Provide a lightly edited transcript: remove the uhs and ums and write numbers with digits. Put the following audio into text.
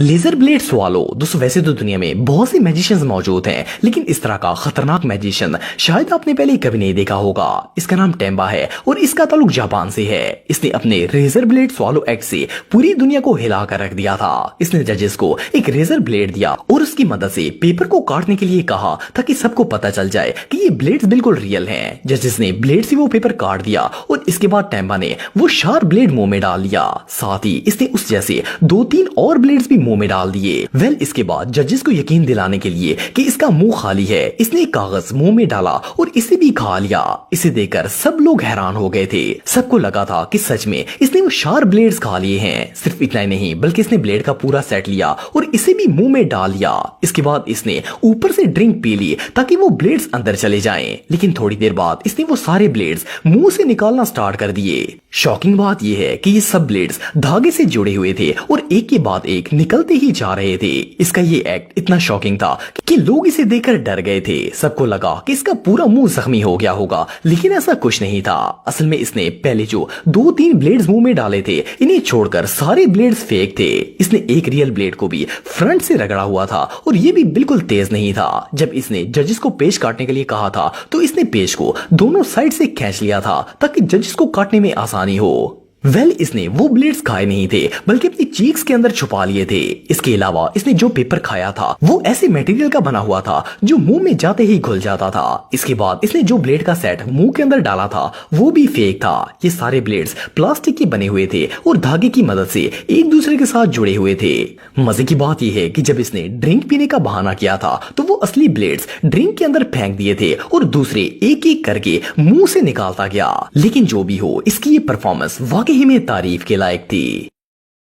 Laser blade swallow. दोस्तों वैसे तो दुनिया में बहुत से मैजिशियंस मौजूद हैं, लेकिन इस तरह का खतरनाक मैजिशियन शायद आपने पहले कभी नहीं देखा होगा। इसका नाम टेम्बा है और इसका ताल्लुक जापान से है। इसने अपने रेजर ब्लेड स्वालो एक्ट से पूरी दुनिया को हिला कर रख दिया था। इसने जजेस को एक रेजर ब्लेड दिया और उसकी मदद से पेपर को काटने के लिए कहा ताकि सबको पता चल जाए कि ये ब्लेड्स बिल्कुल रियल हैं। जजेस ने ब्लेड से वो पेपर काट दिया और इसके बाद टेम्बा ने वो शार्प ब्लेड मुंह में डाल लिया। साथ ही इसने उस जैसे 2-3 और ब्लेड्स भी मुंह में डाल दिए। वेल इसके बाद जजेस को यकीन दिलाने के लिए कि इसका मुंह खाली है, इसने एक कागज मुंह में डाला और इसे भी खा लिया। इसे देखकर सब लोग हैरान हो गए थे। सबको लगा था कि सच में इसने वो शार्प ब्लेड्स खा लिए हैं। सिर्फ इतना ही नहीं बल्कि इसने ब्लेड का पूरा सेट लिया और इसे भी मुंह में डाल लिया। इसके बाद इसने ऊपर से ड्रिंक पी ली ताकि वो ब्लेड्स अंदर चले जाएं। लेकिन थोड़ी देर बाद इसने वो सारे ब्लेड्स मुंह से निकालना स्टार्ट कर दिए। शॉकिंग बात यह है कि ये सब ब्लेड्स धागे से जुड़े हुए थे और एक के बाद एक निकलते ही जा रहे थे। इसका ये एक्ट इतना शॉकिंग था कि लोग इसे देखकर डर गए थे। सबको लगा कि इसका पूरा मुंह जख्मी हो गया होगा, लेकिन ऐसा कुछ नहीं था। असल में इसने पहले जो 2-3 ब्लेड्स मुंह में डाले थे, इन्हें छोड़कर सारे ब्लेड्स फेक थे। इसने एक रियल ब्लेड को भी फ्रंट से रगड़ा हुआ था और ये भी बिल्कुल तेज नहीं था। जब इसने जजेस को पेश काटने के लिए कहा था तो इसने पेश को दोनों साइड से खींच लिया था ताकि जजेस को काटने में आसानी हो। वेल इसने वो ब्लेड्स खाए नहीं थे बल्कि अपनी चीक्स के अंदर छुपा लिए थे। इसके अलावा इसने जो पेपर खाया था वो ऐसे मटेरियल का बना हुआ था जो मुंह में जाते ही घुल जाता था। इसके बाद इसने जो ब्लेड का सेट मुंह के अंदर डाला था वो भी फेक था। ये सारे ब्लेड्स प्लास्टिक के बने हुए थे और धागे की मदद से एक दूसरे के साथ जुड़े हुए थे। मजे की बात यह है कि जब इसने ड्रिंक पीने का बहाना किया था तो वो असली ब्लेड्स ड्रिंक के अंदर फेंक दिए थे और दूसरे एक एक करके मुंह से निकालता गया। लेकिन जो भी हो, इसकी ये परफॉर्मेंस वाकई में तारीफ के लायक थी।